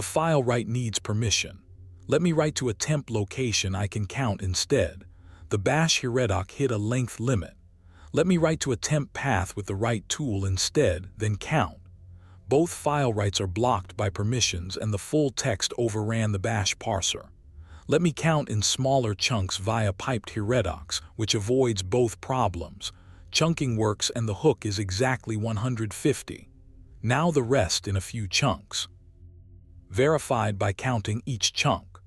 The file write needs permission. Let me write to a temp location I can count instead. The bash Hiredoc hit a length limit. Let me write to a temp path with the right tool instead, then count. Both file writes are blocked by permissions and the full text overran the bash parser. Let me count in smaller chunks via piped Hiredocs, which avoids both problems. Chunking works and the hook is exactly 150. Now the rest in a few chunks. Verified by counting each chunk.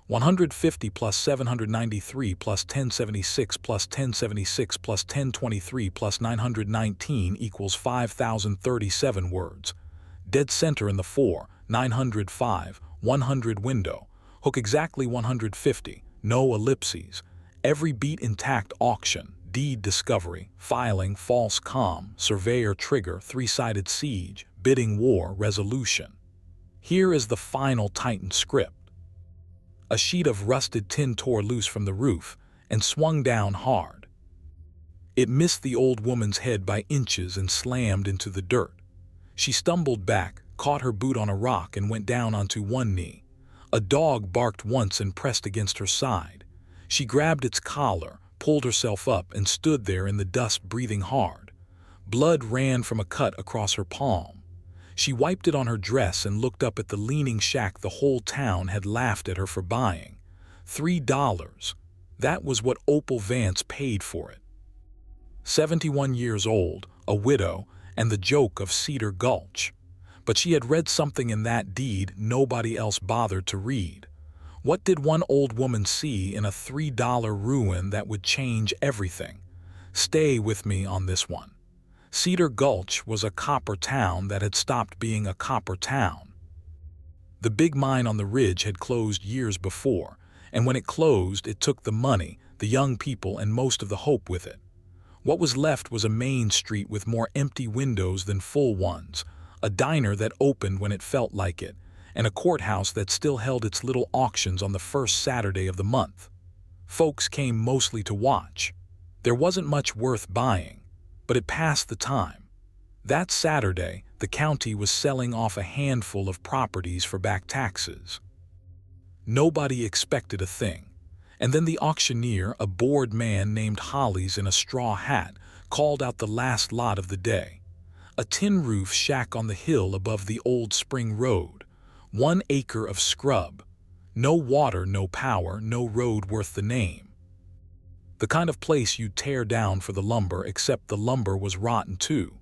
150 plus 793 plus 1076 plus 1076 plus 1023 plus 919 equals 5,037 words. Dead center in the 4, 905, 100 window. Hook exactly 150, no ellipses. Every beat intact auction, deed discovery, filing, false com, surveyor trigger, three-sided siege, bidding war, resolution. Here is the final tightened script. A sheet of rusted tin tore loose from the roof and swung down hard. It missed the old woman's head by inches and slammed into the dirt. She stumbled back, caught her boot on a rock and went down onto one knee. A dog barked once and pressed against her side. She grabbed its collar, pulled herself up and stood there in the dust breathing hard. Blood ran from a cut across her palm. She wiped it on her dress and looked up at the leaning shack the whole town had laughed at her for buying. $3. That was what Opal Vance paid for it. 71 years old, a widow, and the joke of Cedar Gulch. But she had read something in that deed nobody else bothered to read. What did one old woman see in a $3 ruin that would change everything? Stay with me on this one. Cedar Gulch was a copper town that had stopped being a copper town. The big mine on the ridge had closed years before, and when it closed, it took the money, the young people, and most of the hope with it. What was left was a main street with more empty windows than full ones, a diner that opened when it felt like it, and a courthouse that still held its little auctions on the first Saturday of the month. Folks came mostly to watch. There wasn't much worth buying, but it passed the time. That Saturday, the county was selling off a handful of properties for back taxes. Nobody expected a thing. And then the auctioneer, a bored man named Hollies in a straw hat, called out the last lot of the day. A tin roof shack on the hill above the old spring road. 1 acre of scrub. No water, no power, no road worth the name. The kind of place you'd tear down for the lumber, except the lumber was rotten too.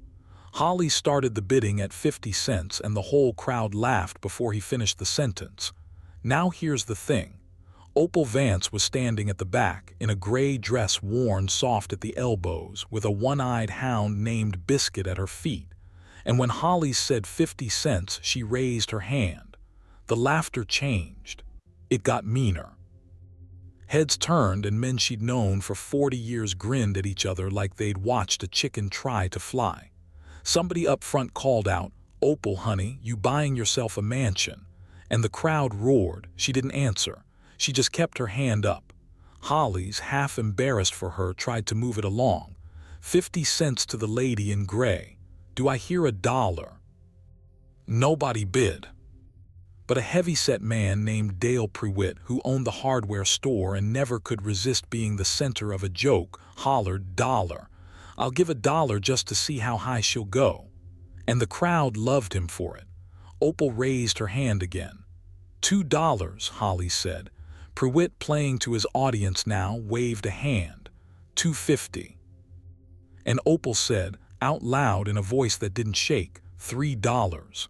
Holly started the bidding at 50 cents and the whole crowd laughed before he finished the sentence. Now here's the thing. Opal Vance was standing at the back in a gray dress worn soft at the elbows with a one-eyed hound named Biscuit at her feet. And when Holly said 50 cents, she raised her hand. The laughter changed. It got meaner. Heads turned and men she'd known for 40 years grinned at each other like they'd watched a chicken try to fly. Somebody up front called out, "Opal, honey, you buying yourself a mansion?" And the crowd roared. She didn't answer. She just kept her hand up. Hollies, half embarrassed for her, tried to move it along. 50 cents to the lady in gray. Do I hear $1? Nobody bid. But a heavy-set man named Dale Prewitt, who owned the hardware store and never could resist being the center of a joke, hollered, "$1. I'll give $1 just to see how high she'll go." And the crowd loved him for it. Opal raised her hand again. $2, Holly said. Prewitt, playing to his audience now, waved a hand. $2.50. And Opal said, out loud in a voice that didn't shake, $3.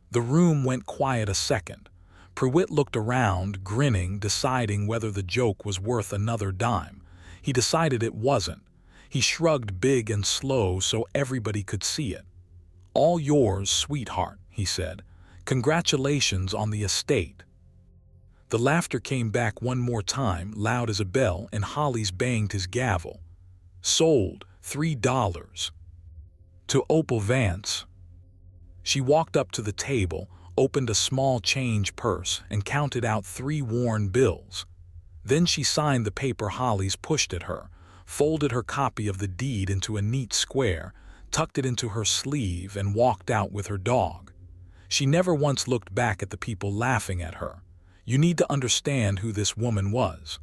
The room went quiet a second. Prewitt looked around, grinning, deciding whether the joke was worth another dime. He decided it wasn't. He shrugged big and slow so everybody could see it. "All yours, sweetheart," he said. "Congratulations on the estate." The laughter came back one more time, loud as a bell, and Hollies banged his gavel. "Sold, $3. To Opal Vance." She walked up to the table, opened a small change purse, and counted out 3 worn bills. Then she signed the paper Hollies pushed at her, folded her copy of the deed into a neat square, tucked it into her sleeve, and walked out with her dog. She never once looked back at the people laughing at her. You need to understand who this woman was.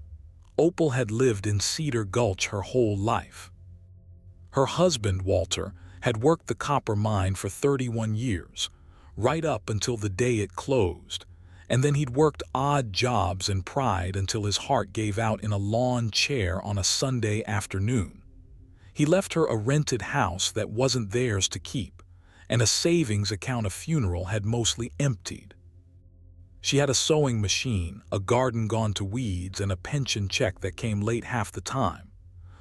Opal had lived in Cedar Gulch her whole life. Her husband, Walter, had worked the copper mine for 31 years, right up until the day it closed, and then he'd worked odd jobs and pried until his heart gave out in a lawn chair on a Sunday afternoon. He left her a rented house that wasn't theirs to keep, and a savings account a funeral had mostly emptied. She had a sewing machine, a garden gone to weeds, and a pension check that came late half the time.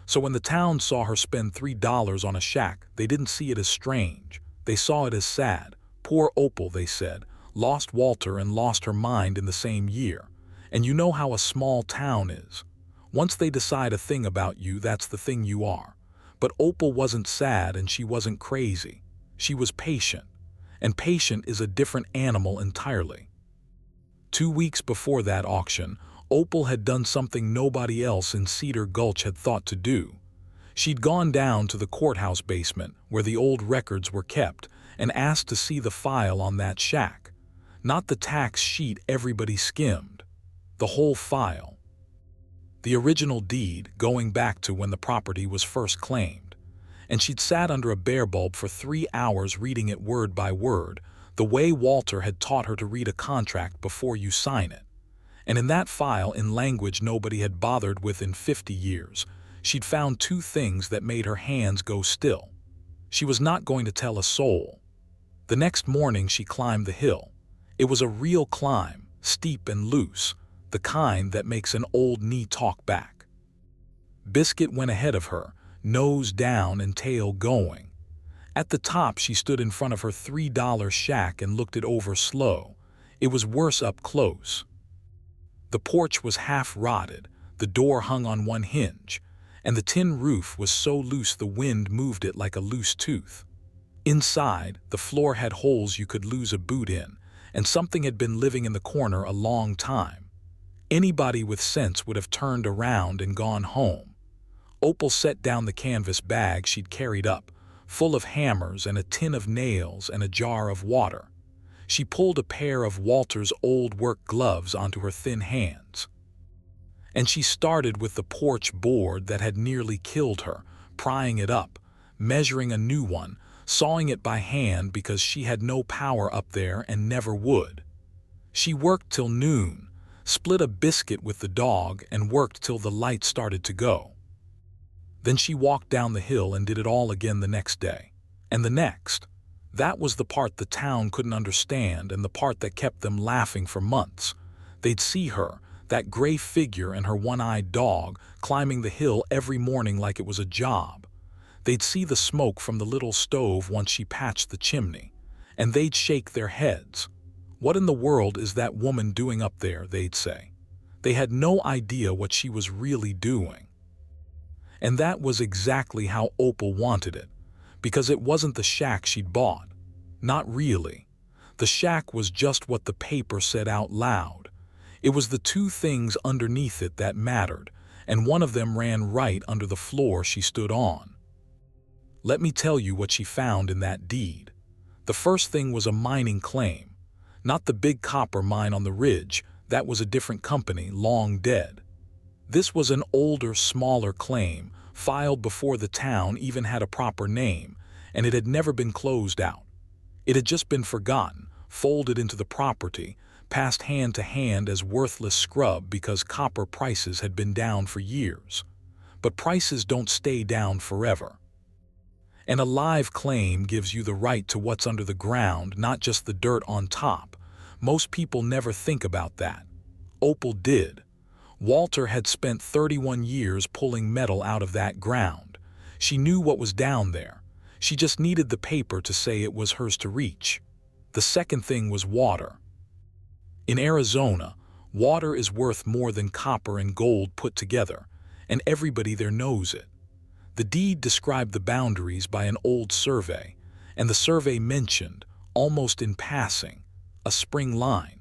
So when the town saw her spend $3 on a shack, they didn't see it as strange. They saw it as sad. Poor Opal, they said, lost Walter and lost her mind in the same year. And you know how a small town is. Once they decide a thing about you, that's the thing you are. But Opal wasn't sad and she wasn't crazy. She was patient. And patient is a different animal entirely. 2 weeks before that auction, Opal had done something nobody else in Cedar Gulch had thought to do. She'd gone down to the courthouse basement, where the old records were kept, and asked to see the file on that shack. Not the tax sheet everybody skimmed. The whole file. The original deed, going back to when the property was first claimed. And she'd sat under a bear bulb for 3 hours reading it word by word, the way Walter had taught her to read a contract before you sign it. And in that file, in language nobody had bothered with in 50 years, she'd found 2 things that made her hands go still. She was not going to tell a soul. The next morning she climbed the hill. It was a real climb, steep and loose, the kind that makes an old knee talk back. Biscuit went ahead of her, nose down and tail going. At the top she stood in front of her $3 shack and looked it over slow. It was worse up close. The porch was half rotted, the door hung on one hinge, and the tin roof was so loose the wind moved it like a loose tooth. Inside, the floor had holes you could lose a boot in, and something had been living in the corner a long time. Anybody with sense would have turned around and gone home. Opal set down the canvas bag she'd carried up, full of hammers and a tin of nails and a jar of water. She pulled a pair of Walter's old work gloves onto her thin hands. And she started with the porch board that had nearly killed her, prying it up, measuring a new one, sawing it by hand because she had no power up there and never would. She worked till noon, split a biscuit with the dog, and worked till the light started to go. Then she walked down the hill and did it all again the next day. And the next. That was the part the town couldn't understand and the part that kept them laughing for months. They'd see her, that gray figure and her one-eyed dog, climbing the hill every morning like it was a job. They'd see the smoke from the little stove once she patched the chimney, and they'd shake their heads. What in the world is that woman doing up there, they'd say. They had no idea what she was really doing. And that was exactly how Opal wanted it, because it wasn't the shack she'd bought. Not really. The shack was just what the paper said out loud. It was the 2 things underneath it that mattered, and one of them ran right under the floor she stood on. Let me tell you what she found in that deed. The first thing was a mining claim. Not the big copper mine on the ridge, that was a different company, long dead. This was an older, smaller claim, filed before the town even had a proper name, and it had never been closed out. It had just been forgotten, folded into the property, passed hand to hand as worthless scrub because copper prices had been down for years. But prices don't stay down forever. And a live claim gives you the right to what's under the ground, not just the dirt on top. Most people never think about that. Opal did. Walter had spent 31 years pulling metal out of that ground. She knew what was down there. She just needed the paper to say it was hers to reach. The second thing was water. In Arizona, water is worth more than copper and gold put together, and everybody there knows it. The deed described the boundaries by an old survey, and the survey mentioned, almost in passing, a spring line.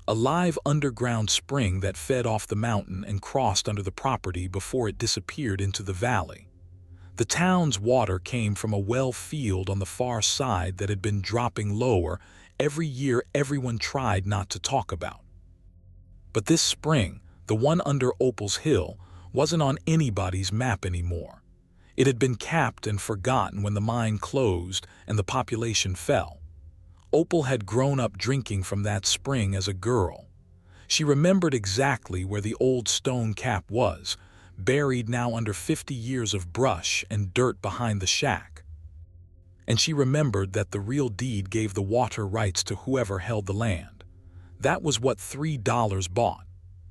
A live underground spring that fed off the mountain and crossed under the property before it disappeared into the valley. The town's water came from a well field on the far side that had been dropping lower, every year everyone tried not to talk about. But this spring, the one under Opal's Hill, wasn't on anybody's map anymore. It had been capped and forgotten when the mine closed and the population fell. Opal had grown up drinking from that spring as a girl. She remembered exactly where the old stone cap was, buried now under 50 years of brush and dirt behind the shack. And she remembered that the real deed gave the water rights to whoever held the land. That was what $3 bought,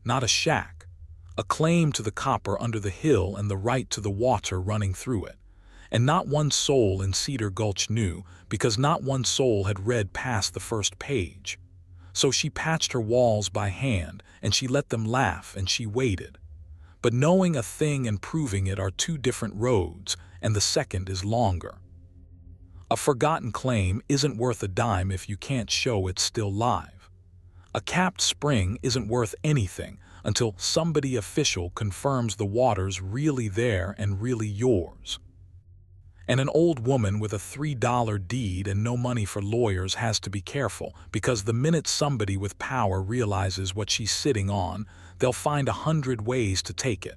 not a shack, a claim to the copper under the hill and the right to the water running through it. And not one soul in Cedar Gulch knew, because not one soul had read past the first page. So she patched her walls by hand, and she let them laugh, and she waited. But knowing a thing and proving it are two different roads, and the second is longer. A forgotten claim isn't worth a dime if you can't show it's still live. A capped spring isn't worth anything until somebody official confirms the water's really there and really yours. And an old woman with a $3 deed and no money for lawyers has to be careful, because the minute somebody with power realizes what she's sitting on, they'll find 100 ways to take it.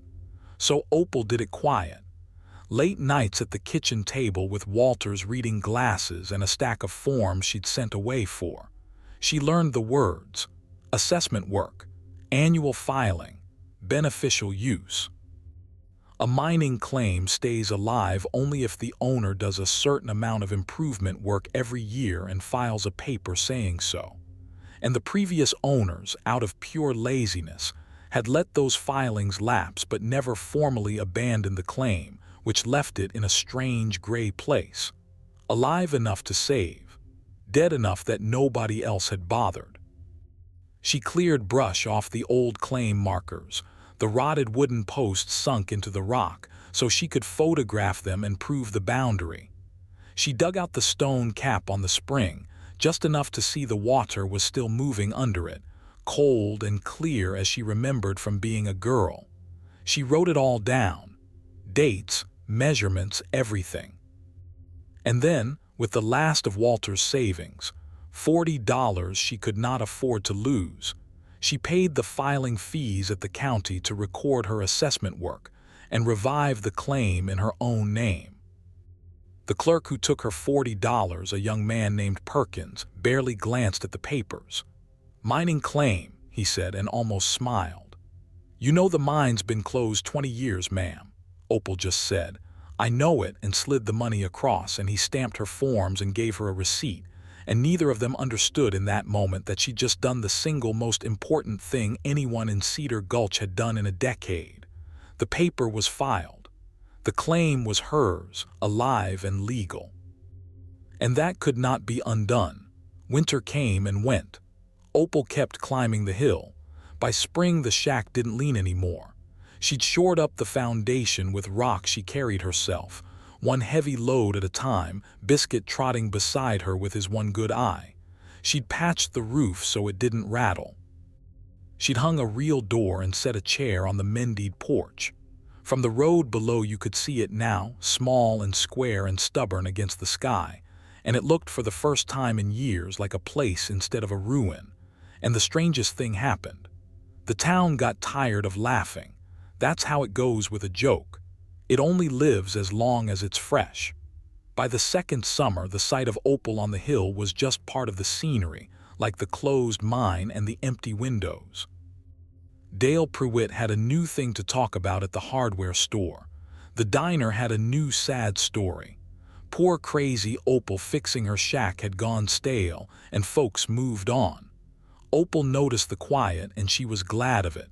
So Opal did it quiet. Late nights at the kitchen table with Walter's reading glasses and a stack of forms she'd sent away for. She learned the words: assessment work, annual filing, beneficial use. A mining claim stays alive only if the owner does a certain amount of improvement work every year and files a paper saying so. And the previous owners, out of pure laziness, had let those filings lapse but never formally abandoned the claim, which left it in a strange gray place, alive enough to save, dead enough that nobody else had bothered. She cleared brush off the old claim markers, the rotted wooden posts sunk into the rock, so she could photograph them and prove the boundary. She dug out the stone cap on the spring, just enough to see the water was still moving under it, cold and clear as she remembered from being a girl. She wrote it all down, dates, measurements, everything. And then, with the last of Walter's savings, $40 she could not afford to lose, she paid the filing fees at the county to record her assessment work and revive the claim in her own name. The clerk who took her $40, a young man named Perkins, barely glanced at the papers. "Mining claim," he said, and almost smiled. "You know the mine's been closed 20 years, ma'am," Opal just said. "I know it," and slid the money across, and he stamped her forms and gave her a receipt, and neither of them understood in that moment that she'd just done the single most important thing anyone in Cedar Gulch had done in a decade. The paper was filed. The claim was hers, alive and legal. And that could not be undone. Winter came and went. Opal kept climbing the hill. By spring the shack didn't lean anymore. She'd shored up the foundation with rocks she carried herself, one heavy load at a time, Biscuit trotting beside her with his one good eye. She'd patched the roof so it didn't rattle. She'd hung a real door and set a chair on the Mendied porch. From the road below you could see it now, small and square and stubborn against the sky, and it looked for the first time in years like a place instead of a ruin. And the strangest thing happened. The town got tired of laughing. That's how it goes with a joke. It only lives as long as it's fresh. By the second summer, the sight of Opal on the hill was just part of the scenery, like the closed mine and the empty windows. Dale Pruitt had a new thing to talk about at the hardware store. The diner had a new sad story. Poor crazy Opal fixing her shack had gone stale, and folks moved on. Opal noticed the quiet, and she was glad of it.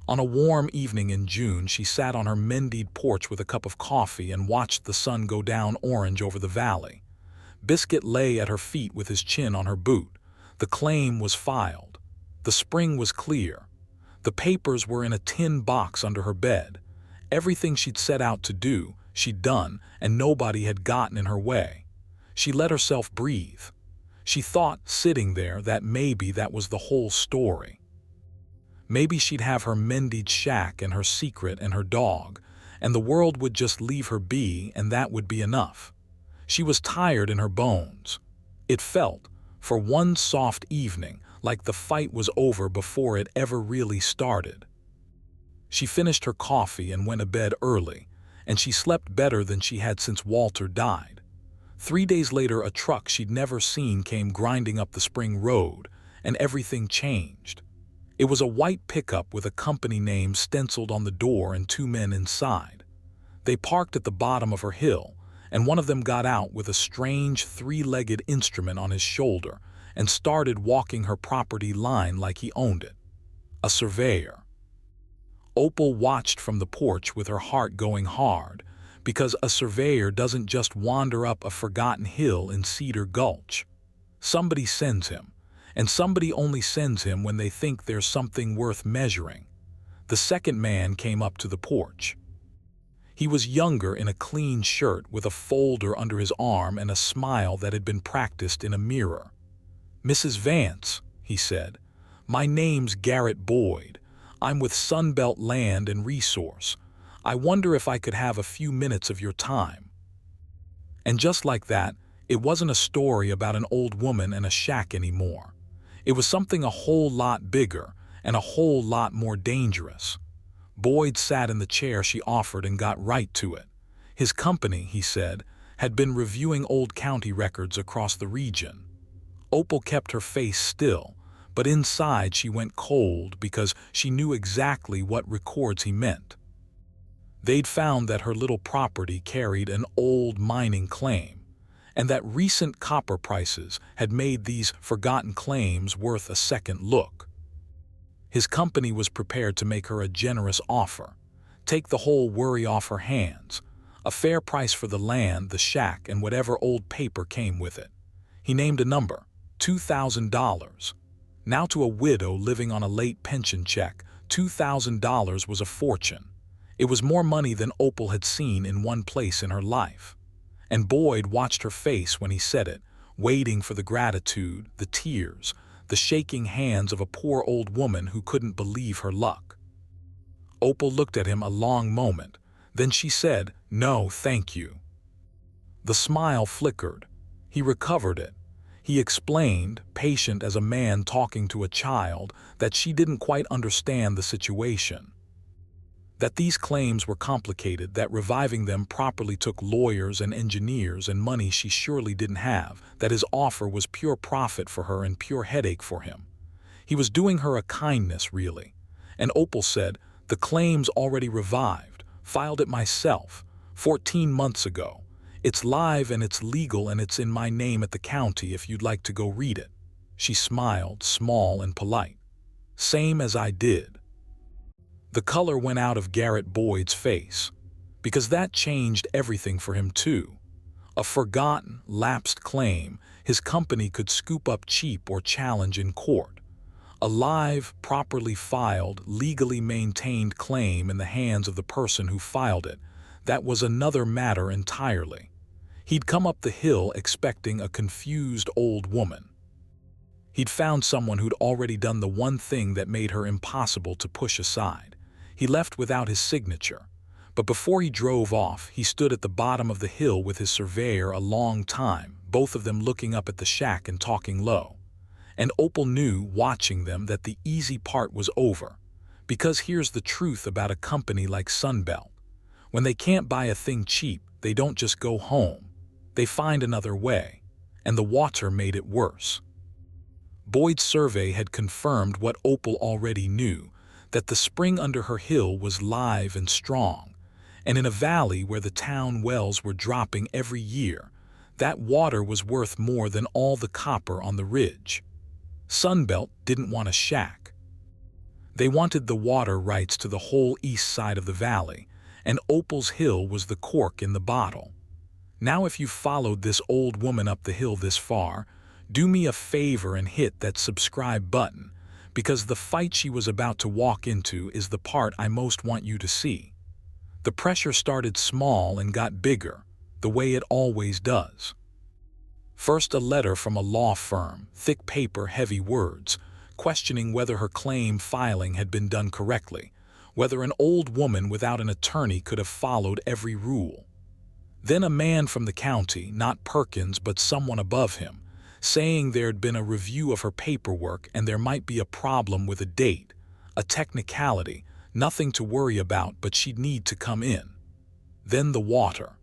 On a warm evening in June, she sat on her Mendied porch with a cup of coffee and watched the sun go down orange over the valley. Biscuit lay at her feet with his chin on her boot. The claim was filed. The spring was clear. The papers were in a tin box under her bed. Everything she'd set out to do, she'd done, and nobody had gotten in her way. She let herself breathe. She thought, sitting there, that maybe that was the whole story. Maybe she'd have her Mendied shack and her secret and her dog, and the world would just leave her be, and that would be enough. She was tired in her bones. It felt, For one soft evening, like the fight was over before it ever really started. She finished her coffee and went to bed early, and she slept better than she had since Walter died. 3 days later, a truck she'd never seen came grinding up the spring road, and everything changed. It was a white pickup with a company name stenciled on the door and 2 men inside. They parked at the bottom of her hill, and one of them got out with a strange 3-legged instrument on his shoulder and started walking her property line like he owned it. A surveyor. Opal watched from the porch with her heart going hard, because a surveyor doesn't just wander up a forgotten hill in Cedar Gulch. Somebody sends him, and somebody only sends him when they think there's something worth measuring. The second man came up to the porch. He was younger, in a clean shirt with a folder under his arm and a smile that had been practiced in a mirror. "Mrs. Vance," he said, "my name's Garrett Boyd. I'm with Sunbelt Land and Resource. I wonder if I could have a few minutes of your time." And just like that, it wasn't a story about an old woman and a shack anymore. It was something a whole lot bigger and a whole lot more dangerous. Boyd sat in the chair she offered and got right to it. His company, he said, had been reviewing old county records across the region. Opal kept her face still, but inside she went cold because she knew exactly what records he meant. They'd found that her little property carried an old mining claim, and that recent copper prices had made these forgotten claims worth a second look. His company was prepared to make her a generous offer, take the whole worry off her hands, a fair price for the land, the shack, and whatever old paper came with it. He named a number, $2,000. Now, to a widow living on a late pension check, $2,000 was a fortune. It was more money than Opal had seen in one place in her life. And Boyd watched her face when he said it, waiting for the gratitude, the tears, the shaking hands of a poor old woman who couldn't believe her luck. Opal looked at him a long moment. Then she said, "No, thank you." The smile flickered. He recovered it. He explained, patient as a man talking to a child, that she didn't quite understand the situation. That these claims were complicated, that reviving them properly took lawyers and engineers and money she surely didn't have, that his offer was pure profit for her and pure headache for him. He was doing her a kindness, really. And Opal said, "The claim's already revived. Filed it myself, 14 months ago. It's live and it's legal and it's in my name at the county if you'd like to go read it." She smiled, small and polite. "Same as I did." The color went out of Garrett Boyd's face, because that changed everything for him too. A forgotten, lapsed claim his company could scoop up cheap or challenge in court. A live, properly filed, legally maintained claim in the hands of the person who filed it. That was another matter entirely. He'd come up the hill expecting a confused old woman. He'd found someone who'd already done the one thing that made her impossible to push aside. He left without his signature, but before he drove off, he stood at the bottom of the hill with his surveyor a long time, both of them looking up at the shack and talking low. And Opal knew, watching them, that the easy part was over. Because here's the truth about a company like Sunbelt. When they can't buy a thing cheap, they don't just go home. They find another way, and the water made it worse. Boyd's survey had confirmed what Opal already knew, that the spring under her hill was live and strong, and in a valley where the town wells were dropping every year, that water was worth more than all the copper on the ridge. Sunbelt didn't want a shack. They wanted the water rights to the whole east side of the valley, and Opal's hill was the cork in the bottle. Now, if you've followed this old woman up the hill this far, do me a favor and hit that subscribe button, because the fight she was about to walk into is the part I most want you to see. The pressure started small and got bigger, the way it always does. First, a letter from a law firm, thick paper, heavy words, questioning whether her claim filing had been done correctly, whether an old woman without an attorney could have followed every rule. Then a man from the county, not Perkins but someone above him, saying there'd been a review of her paperwork and there might be a problem with a date, a technicality, nothing to worry about, but she'd need to come in. Then the water.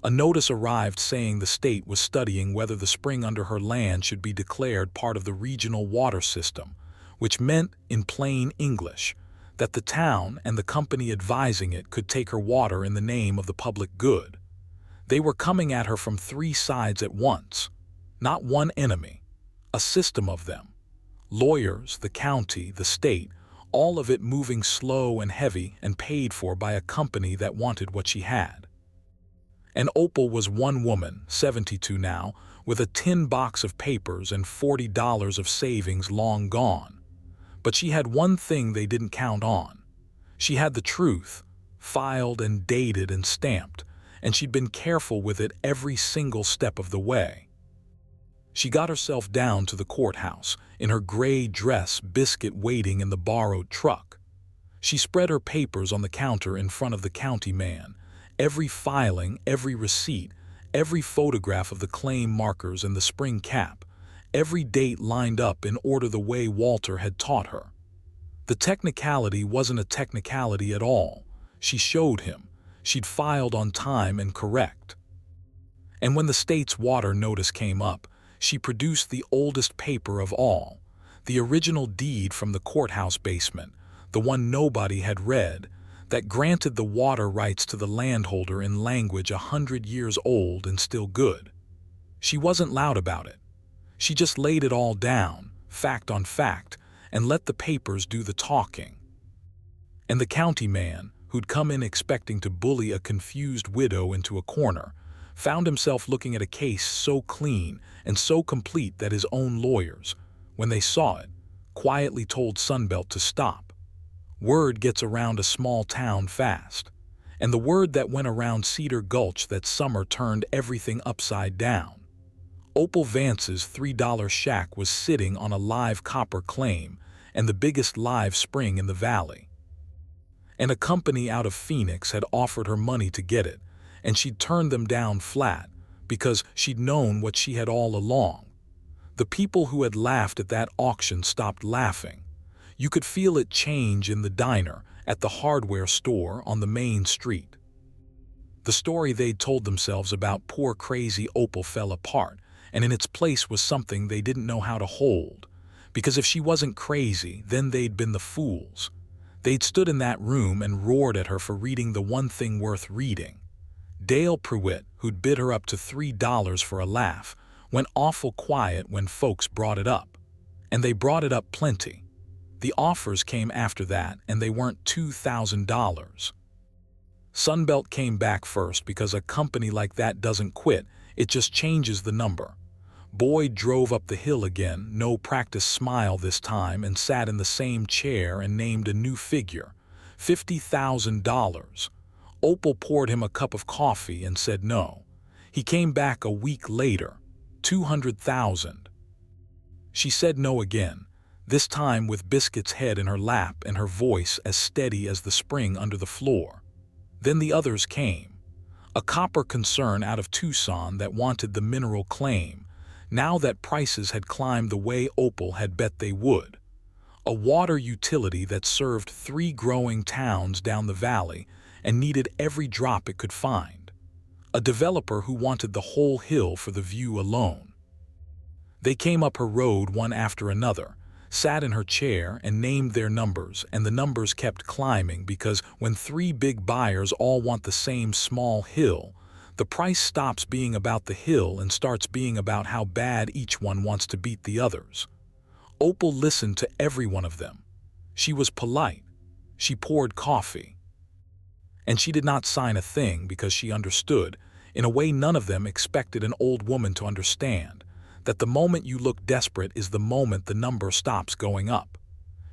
A notice arrived saying the state was studying whether the spring under her land should be declared part of the regional water system, which meant, in plain English, that the town and the company advising it could take her water in the name of the public good. They were coming at her from 3 sides at once. Not one enemy, a system of them. Lawyers, the county, the state, all of it moving slow and heavy and paid for by a company that wanted what she had. And Opal was one woman, 72 now, with a tin box of papers and $40 of savings long gone. But she had one thing they didn't count on. She had the truth, filed and dated and stamped, and she'd been careful with it every single step of the way. She got herself down to the courthouse, in her gray dress, biscuit waiting in the borrowed truck. She spread her papers on the counter in front of the county man, every filing, every receipt, every photograph of the claim markers and the spring cap, every date lined up in order the way Walter had taught her. The technicality wasn't a technicality at all. She showed him. She'd filed on time and correct. And when the state's water notice came up, she produced the oldest paper of all, the original deed from the courthouse basement, the one nobody had read, that granted the water rights to the landholder in language 100 years old and still good. She wasn't loud about it. She just laid it all down, fact on fact, and let the papers do the talking. And the county man, who'd come in expecting to bully a confused widow into a corner, found himself looking at a case so clean and so complete that his own lawyers, when they saw it, quietly told Sunbelt to stop. Word gets around a small town fast, and the word that went around Cedar Gulch that summer turned everything upside down. Opal Vance's $3 shack was sitting on a live copper claim and the biggest live spring in the valley. And a company out of Phoenix had offered her money to get it, and she'd turned them down flat because she'd known what she had all along. The people who had laughed at that auction stopped laughing. You could feel it change in the diner, at the hardware store on the main street. The story they'd told themselves about poor crazy Opal fell apart, and in its place was something they didn't know how to hold. Because if she wasn't crazy, then they'd been the fools. They'd stood in that room and roared at her for reading the one thing worth reading. Dale Pruitt, who'd bid her up to $3 for a laugh, went awful quiet when folks brought it up. And they brought it up plenty. The offers came after that, and they weren't $2,000. Sunbelt came back first because a company like that doesn't quit, it just changes the number. Boyd drove up the hill again, no practice smile this time, and sat in the same chair and named a new figure, $50,000. Opal poured him a cup of coffee and said no. He came back a week later, $200,000. She said no again, this time with Biscuit's head in her lap and her voice as steady as the spring under the floor. Then the others came. A copper concern out of Tucson that wanted the mineral claim, now that prices had climbed the way Opal had bet they would. A water utility that served 3 growing towns down the valley and needed every drop it could find. A developer who wanted the whole hill for the view alone. They came up her road one after another, sat in her chair and named their numbers, and the numbers kept climbing because when 3 big buyers all want the same small hill, the price stops being about the hill and starts being about how bad each one wants to beat the others. Opal listened to every one of them. She was polite. She poured coffee. And she did not sign a thing because she understood, in a way none of them expected an old woman to understand, that the moment you look desperate is the moment the number stops going up.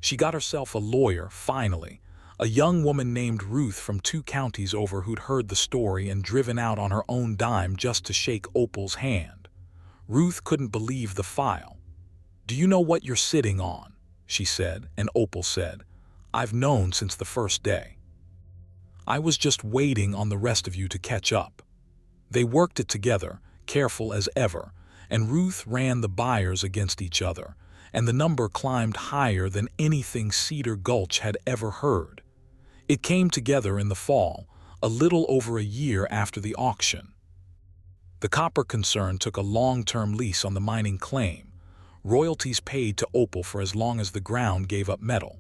She got herself a lawyer, finally, a young woman named Ruth from 2 counties over who'd heard the story and driven out on her own dime just to shake Opal's hand. Ruth couldn't believe the file. "Do you know what you're sitting on?" she said, and Opal said, "I've known since the first day. I was just waiting on the rest of you to catch up." They worked it together, careful as ever, and Ruth ran the buyers against each other, and the number climbed higher than anything Cedar Gulch had ever heard. It came together in the fall, a little over a year after the auction. The copper concern took a long-term lease on the mining claim, royalties paid to Opal for as long as the ground gave up metal.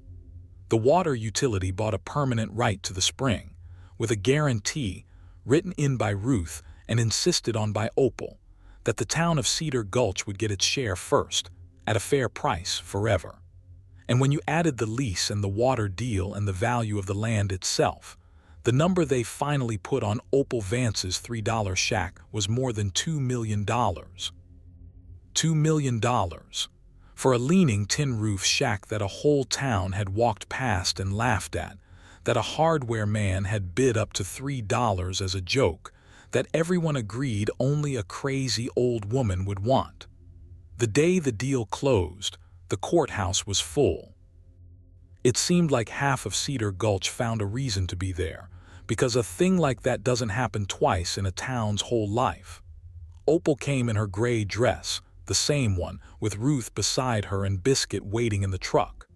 The water utility bought a permanent right to the spring, with a guarantee, written in by Ruth and insisted on by Opal, that the town of Cedar Gulch would get its share first, at a fair price, forever. And when you added the lease and the water deal and the value of the land itself, the number they finally put on Opal Vance's $3 shack was more than $2 million. $2 million. For a leaning tin roof shack that a whole town had walked past and laughed at, that a hardware man had bid up to $3 as a joke, that everyone agreed only a crazy old woman would want. The day the deal closed, the courthouse was full. It seemed like half of Cedar Gulch found a reason to be there, because a thing like that doesn't happen twice in a town's whole life. Opal came in her gray dress, the same one, with Ruth beside her and Biscuit waiting in the truck.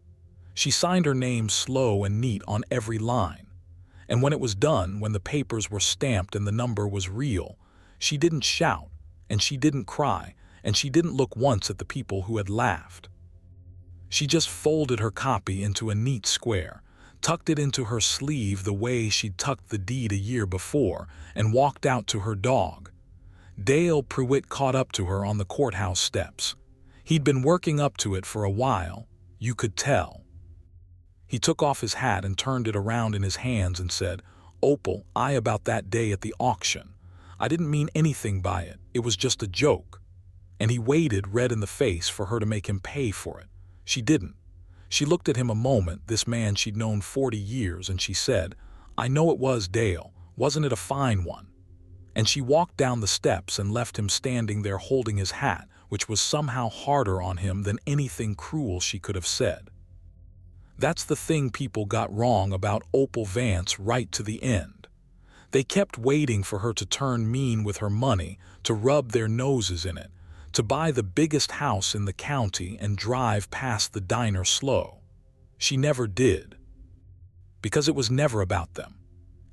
She signed her name slow and neat on every line. And when it was done, when the papers were stamped and the number was real, she didn't shout, and she didn't cry, and she didn't look once at the people who had laughed. She just folded her copy into a neat square, tucked it into her sleeve the way she'd tucked the deed a year before, and walked out to her dog. Dale Pruitt caught up to her on the courthouse steps. He'd been working up to it for a while, you could tell. He took off his hat and turned it around in his hands and said, "Opal, about that day at the auction. I didn't mean anything by it. It was just a joke." And he waited, red in the face, for her to make him pay for it. She didn't. She looked at him a moment, this man she'd known 40 years, and she said, "I know it was, Dale. Wasn't it a fine one?" And she walked down the steps and left him standing there holding his hat, which was somehow harder on him than anything cruel she could have said. That's the thing people got wrong about Opal Vance right to the end. They kept waiting for her to turn mean with her money, to rub their noses in it, to buy the biggest house in the county and drive past the diner slow. She never did. Because it was never about them.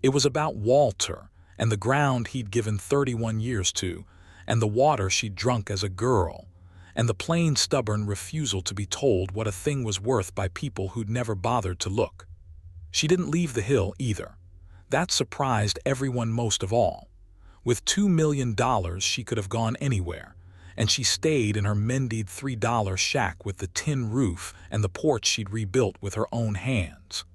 It was about Walter, and the ground he'd given 31 years to, and the water she'd drunk as a girl, and the plain stubborn refusal to be told what a thing was worth by people who'd never bothered to look. She didn't leave the hill either. That surprised everyone most of all. With $2 million she could have gone anywhere, and she stayed in her mended $3 shack with the tin roof and the porch she'd rebuilt with her own hands.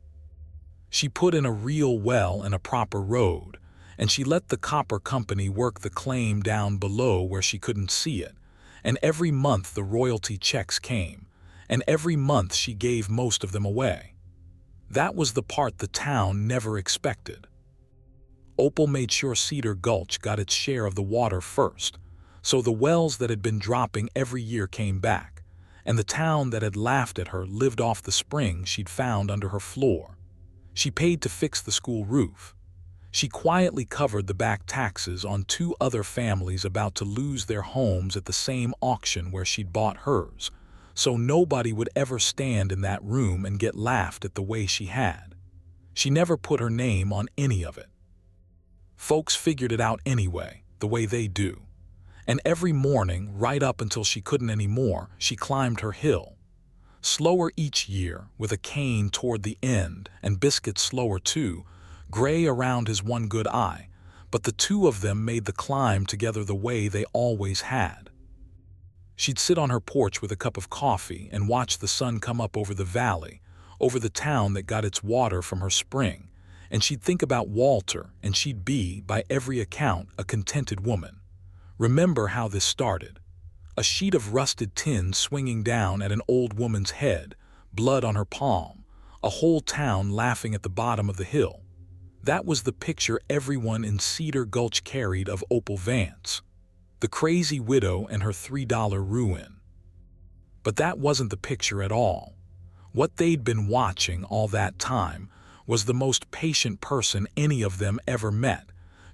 She put in a real well and a proper road, and she let the copper company work the claim down below where she couldn't see it, and every month the royalty checks came, and every month she gave most of them away. That was the part the town never expected. Opal made sure Cedar Gulch got its share of the water first, so the wells that had been dropping every year came back, and the town that had laughed at her lived off the spring she'd found under her floor. She paid to fix the school roof. She quietly covered the back taxes on 2 other families about to lose their homes at the same auction where she'd bought hers, so nobody would ever stand in that room and get laughed at the way she had. She never put her name on any of it. Folks figured it out anyway, the way they do. And every morning, right up until she couldn't anymore, she climbed her hill. Slower each year, with a cane toward the end, and Biscuit slower too, gray around his one good eye, but the two of them made the climb together the way they always had. She'd sit on her porch with a cup of coffee and watch the sun come up over the valley, over the town that got its water from her spring, and she'd think about Walter, and she'd be, by every account, a contented woman. Remember how this started. A sheet of rusted tin swinging down at an old woman's head, blood on her palm, a whole town laughing at the bottom of the hill. That was the picture everyone in Cedar Gulch carried of Opal Vance. The crazy widow and her $3 ruin. But that wasn't the picture at all. What they'd been watching all that time was the most patient person any of them ever met,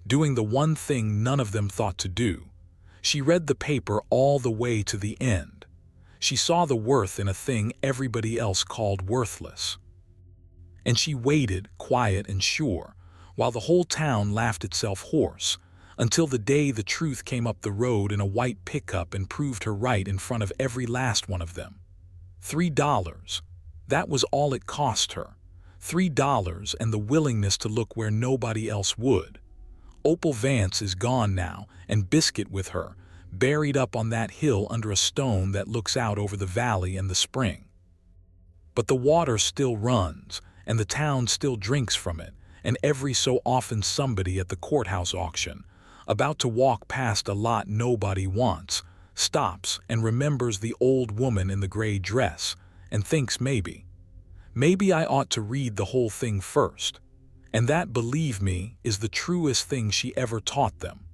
doing the one thing none of them thought to do. She read the paper all the way to the end. She saw the worth in a thing everybody else called worthless. And she waited, quiet and sure, while the whole town laughed itself hoarse, until the day the truth came up the road in a white pickup and proved her right in front of every last one of them. $3. That was all it cost her. $3 and the willingness to look where nobody else would. Opal Vance is gone now, and Biscuit with her, buried up on that hill under a stone that looks out over the valley and the spring. But the water still runs, and the town still drinks from it, and every so often somebody at the courthouse auction, about to walk past a lot nobody wants, stops and remembers the old woman in the gray dress, and thinks maybe I ought to read the whole thing first. And that, believe me, is the truest thing she ever taught them.